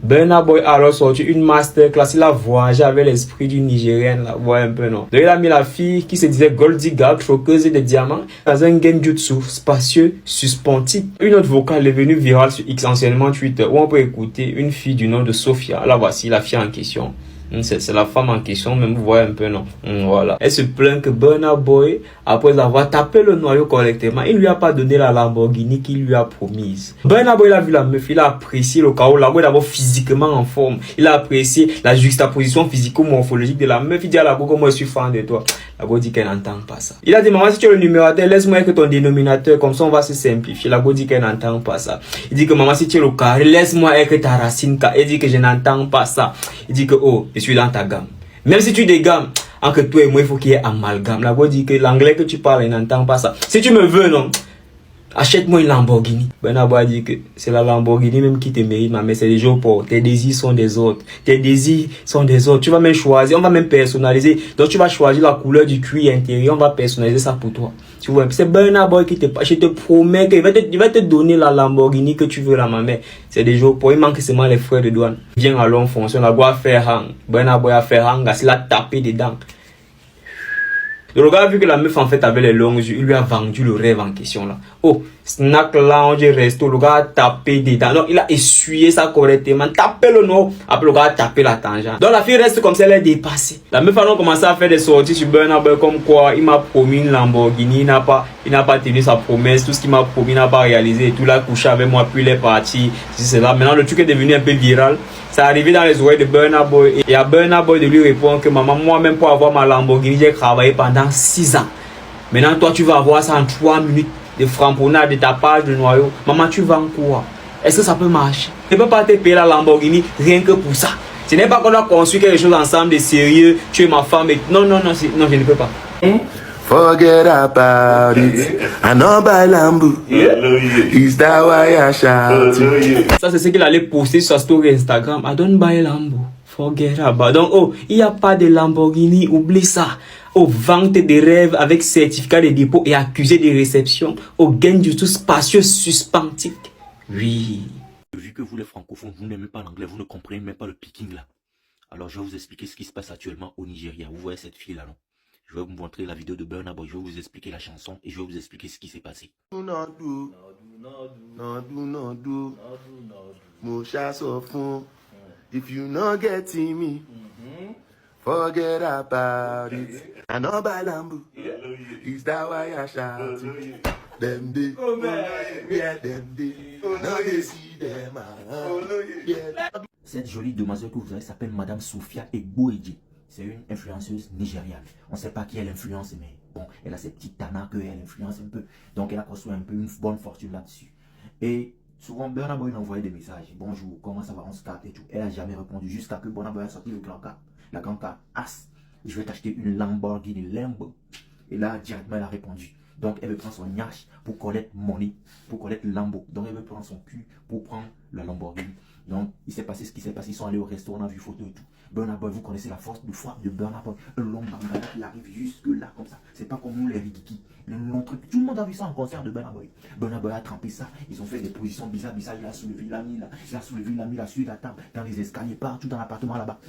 Burna Boy a alors sorti une masterclass. Il a voyagé avec l'esprit d'une Nigérienne, là. Vous voyez un peu, non? Donc, il a mis la fille qui se disait Gold Digger, troqueuse de diamants, dans un genjutsu spacieux, suspendu. Une autre vocale est venue virale sur X, anciennement Twitter, où on peut écouter une fille du nom de Sophia. Là, voici la fille en question. C'est la femme en question, même vous voyez un peu, non? Voilà. Elle se plaint que Burna Boy, après avoir tapé le noyau correctement, il lui a pas donné la Lamborghini qu'il lui a promise. Burna Boy, il a vu la meuf, il a apprécié le chaos. La meuf est d'abord physiquement en forme. Il a apprécié la juxtaposition physico-morphologique de la meuf. Il dit à la go, moi je suis fan de toi. La go dit qu'elle n'entend pas ça. Il a dit, maman, si tu es le numérateur, laisse-moi que ton dénominateur, comme ça on va se simplifier. La go dit qu'elle n'entend pas ça. Il dit que maman, si tu es le carré, laisse-moi être ta racine. Il dit que je n'entends pas ça. Il dit que, oh, je suis dans ta gamme. Même si tu dégammes, entre toi et moi, il faut qu'il y ait amalgame. La go dit que l'anglais que tu parles, il n'entend pas ça. Si tu me veux, non, achète-moi une Lamborghini. Burna Boy dit que c'est la Lamborghini même qui te mérite, mais c'est des jours pour. Tes désirs sont des autres. Tes désirs sont des autres. Tu vas même choisir, on va même personnaliser. Donc tu vas choisir la couleur du cuir intérieur, on va personnaliser ça pour toi. Tu vois, c'est Burna Boy qui te parle. Je te promets qu'il va te donner la Lamborghini que tu veux là, ma mère. C'est des jours pour. Il manque seulement les frais de douane. Viens à l'homme fonction, la boîte faire hang. Burna Boy a fait hang, il a tapé dedans. Le gars a vu que la meuf en fait avait les longs yeux, il lui a vendu le rêve en question là. Oh, snack lounge, resto, le gars a tapé dedans. Donc il a essuyé ça correctement, tapé le nom, après le gars a tapé la tangente. Donc la fille reste comme si elle est dépassée. La meuf a donc commencé à faire des sorties sur Burna Boy comme quoi il m'a promis une Lamborghini, il n'a pas tenu sa promesse, tout ce qu'il m'a promis il n'a pas réalisé et tout. Là couché avec moi puis il est parti, c'est là. Maintenant le truc est devenu un peu viral. C'est arrivé dans les oreilles de Burna Boy et à Burna Boy de lui répondre que maman, moi-même pour avoir ma Lamborghini, j'ai travaillé pendant 6 ans. Maintenant, toi, tu vas avoir ça en 3 minutes de framponnade de ta page de noyau. Maman, tu vends quoi? Est-ce que ça peut marcher? Tu ne peux pas te payer la Lamborghini rien que pour ça. Ce n'est pas qu'on doit construire quelque chose ensemble de sérieux. Tu es ma femme et... Non, je ne peux pas. Forget about it. I know by Lambo. Is that why I shout? Ça, c'est ce qu'il allait poster sur sa story Instagram. I don't buy Lambo. Forget about. Donc, oh, il n'y a pas de Lamborghini. Oublie ça. Oh, vente des rêves avec certificat de dépôt et accusé de réception. Oh, gain du tout spacieux suspentique. Oui. Vu que vous, les francophones, vous n'aimez pas l'anglais, vous ne comprenez même pas le picking là. Alors, je vais vous expliquer ce qui se passe actuellement au Nigeria. Vous voyez cette fille là, non? Je vais vous montrer la vidéo de Burna Boy, je vais vous expliquer la chanson et je vais vous expliquer ce qui s'est passé. If you not getting me, forget about it. I know by Lambo. Is that why I shout? Them day, yeah, them day. Now they see them. Cette jolie demoiselle que vous avez s'appelle Madame Sophia Egboeji. C'est une influenceuse nigériane. On ne sait pas qui elle influence, mais bon, elle a ses petites tanas qu'elle influence un peu. Donc elle a construit un peu une bonne fortune là-dessus. Et souvent, Burna Boy envoyait des messages. Bonjour, comment ça va, on se capte et tout. Elle n'a jamais répondu jusqu'à que Burna Boy a sorti le grand cas. La grande carte As. Je vais t'acheter une Lamborghini Lambo. Et là, directement, elle a répondu. Donc, elle veut prendre son nyash pour connaître money, pour connaître Lambo. Donc, elle veut prendre son cul pour prendre la Lamborghini. Donc, il s'est passé ce qui s'est passé. Ils sont allés au restaurant, on a vu photo et tout. Burna Boy, vous connaissez la force de frappe de Burna Boy. Un long bangala qui arrive jusque là, comme ça. C'est pas comme nous, les Rikiki. Le long truc. Tout le monde a vu ça en concert de Burna Boy. Burna Boy a trempé ça. Ils ont fait des positions bizarres. Il a soulevé, il a mis là. Il a soulevé, il a mis là sur la table, dans les escaliers, partout dans l'appartement là-bas.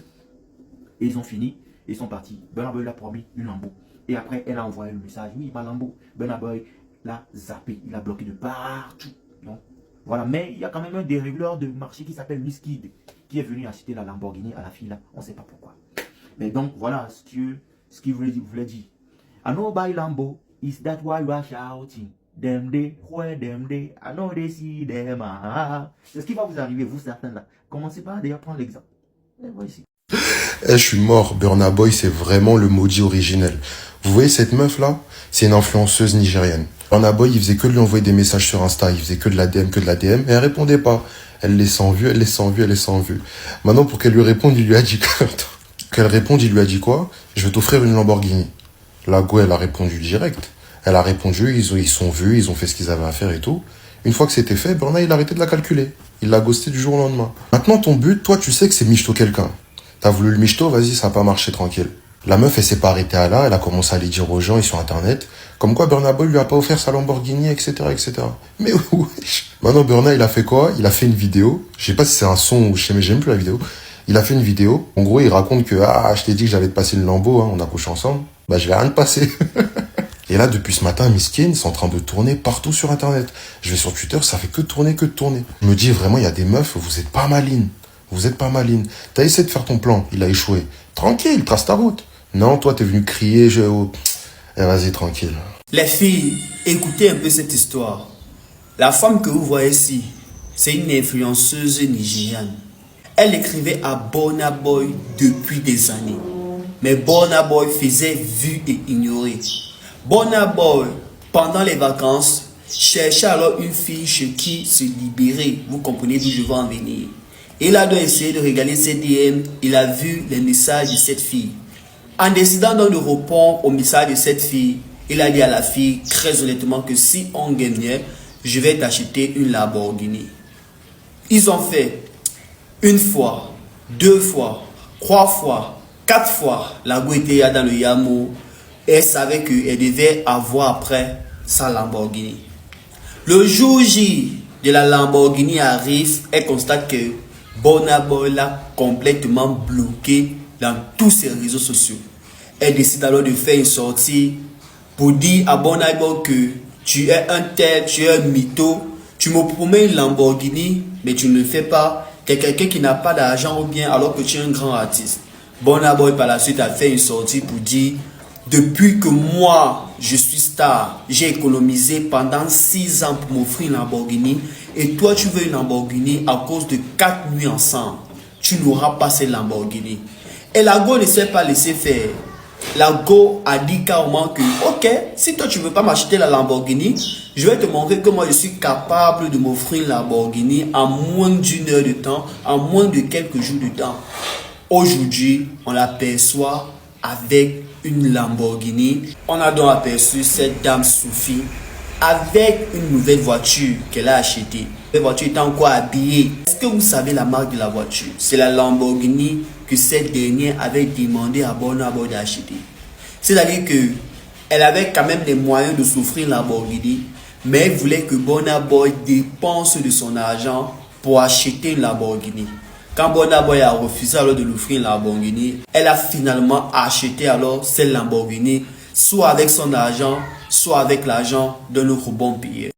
Et ils ont fini. Ils sont partis. Burna Boy l'a promis une Lambo. Et après, elle a envoyé le message. Oui, ma Lambo. Burna Boy l'a zappé. Il a bloqué de partout. Donc, voilà. Mais il y a quand même un dérégleur de marché qui s'appelle Wizkid qui est venu acheter la Lamborghini à la fille là. On ne sait pas pourquoi. Mais donc, voilà ce qu'il voulait dire. I know by Lambo. Is that why you are shouting? Them day, where them day, I know they see them. C'est ce qui va vous arriver, vous certains là. Commencez par d'ailleurs prendre l'exemple. Voici. Je suis mort. Burna Boy, c'est vraiment le maudit originel. Vous voyez cette meuf là? C'est une influenceuse nigérienne. Burna Boy, il faisait que de lui envoyer des messages sur Insta. Il faisait que de la DM, et elle répondait pas. Elle laisse en vue. Maintenant, pour qu'elle lui réponde, il lui a dit quoi? Je vais t'offrir une Lamborghini. La go, elle a répondu direct. Elle a répondu, ils sont vus, ils ont fait ce qu'ils avaient à faire et tout. Une fois que c'était fait, Burna, il a arrêté de la calculer. Il l'a ghosté du jour au lendemain. Maintenant, ton but, toi, tu sais que c'est michto quelqu'un. T'as voulu le michto, vas-y, ça n'a pas marché tranquille. La meuf, elle s'est pas arrêtée à là, elle a commencé à aller dire aux gens et sur internet, comme quoi Burna Boy lui a pas offert sa Lamborghini, etc., etc. Mais wesh. Maintenant, Burna, il a fait quoi? Il a fait une vidéo. Je sais pas si c'est un son ou je sais, mais j'aime plus la vidéo. Il a fait une vidéo. En gros, il raconte que, je t'ai dit que j'allais te passer le Lambo, hein, on a couché ensemble. Bah, je vais rien te passer. Et là, depuis ce matin, Miskin, c'est en train de tourner partout sur internet. Je vais sur Twitter, ça fait que de tourner, que de tourner. Je me dis vraiment, il y a des meufs, vous êtes pas malines. Vous êtes pas malines. T'as essayé de faire ton plan, il a échoué. Tranquille, trace ta route. Non, toi, t'es venu crier, vas-y, tranquille. Les filles, écoutez un peu cette histoire. La femme que vous voyez ici, c'est une influenceuse nigériane. Elle écrivait à Burna Boy depuis des années. Mais Burna Boy faisait vu et ignoré. Burna Boy, pendant les vacances, cherchait alors une fille chez qui se libérer. Vous comprenez d'où je veux en venir. Il a dû essayer de regarder ses DM. Il a vu les messages de cette fille. En décidant donc de répondre au message de cette fille, il a dit à la fille très honnêtement que si on gagnait, je vais t'acheter une Lamborghini. Ils ont fait une fois, 2 fois, 3 fois, 4 fois. La go était dans le Yamo. Et elle savait qu'elle devait avoir après sa Lamborghini. Le jour J de la Lamborghini arrive, elle constate que Burna Boy l'a complètement bloqué dans tous ses réseaux sociaux. Elle décide alors de faire une sortie pour dire à Burna Boy que tu es un tel, tu es un mytho, tu me promets une Lamborghini, mais tu ne le fais pas. Tu es quelqu'un qui n'a pas d'argent ou bien alors que tu es un grand artiste. Burna Boy par la suite a fait une sortie pour dire: depuis que moi je suis star, j'ai économisé pendant 6 ans pour m'offrir une Lamborghini, et toi tu veux une Lamborghini à cause de 4 nuits ensemble. Tu n'auras pas cette Lamborghini. Et la go ne s'est pas laissé faire. La go a dit carrément que ok, si toi tu ne veux pas m'acheter la Lamborghini, je vais te montrer que moi je suis capable de m'offrir une Lamborghini en moins d'1 heure de temps, en moins de quelques jours de temps. Aujourd'hui, on l'aperçoit avec une Lamborghini. On a donc aperçu cette dame Sophie avec une nouvelle voiture qu'elle a achetée. La voiture est encore habillée. Est-ce que vous savez la marque de la voiture? C'est la Lamborghini que cette dernière avait demandé à Burna Boy d'acheter. C'est-à-dire que elle avait quand même les moyens de s'offrir une Lamborghini, mais elle voulait que Burna Boy dépense de son argent pour acheter une Lamborghini. Quand Burna Boy a refusé alors de l'offrir une Lamborghini, elle a finalement acheté alors cette Lamborghini, soit avec son argent, soit avec l'argent d'un autre bon payeur.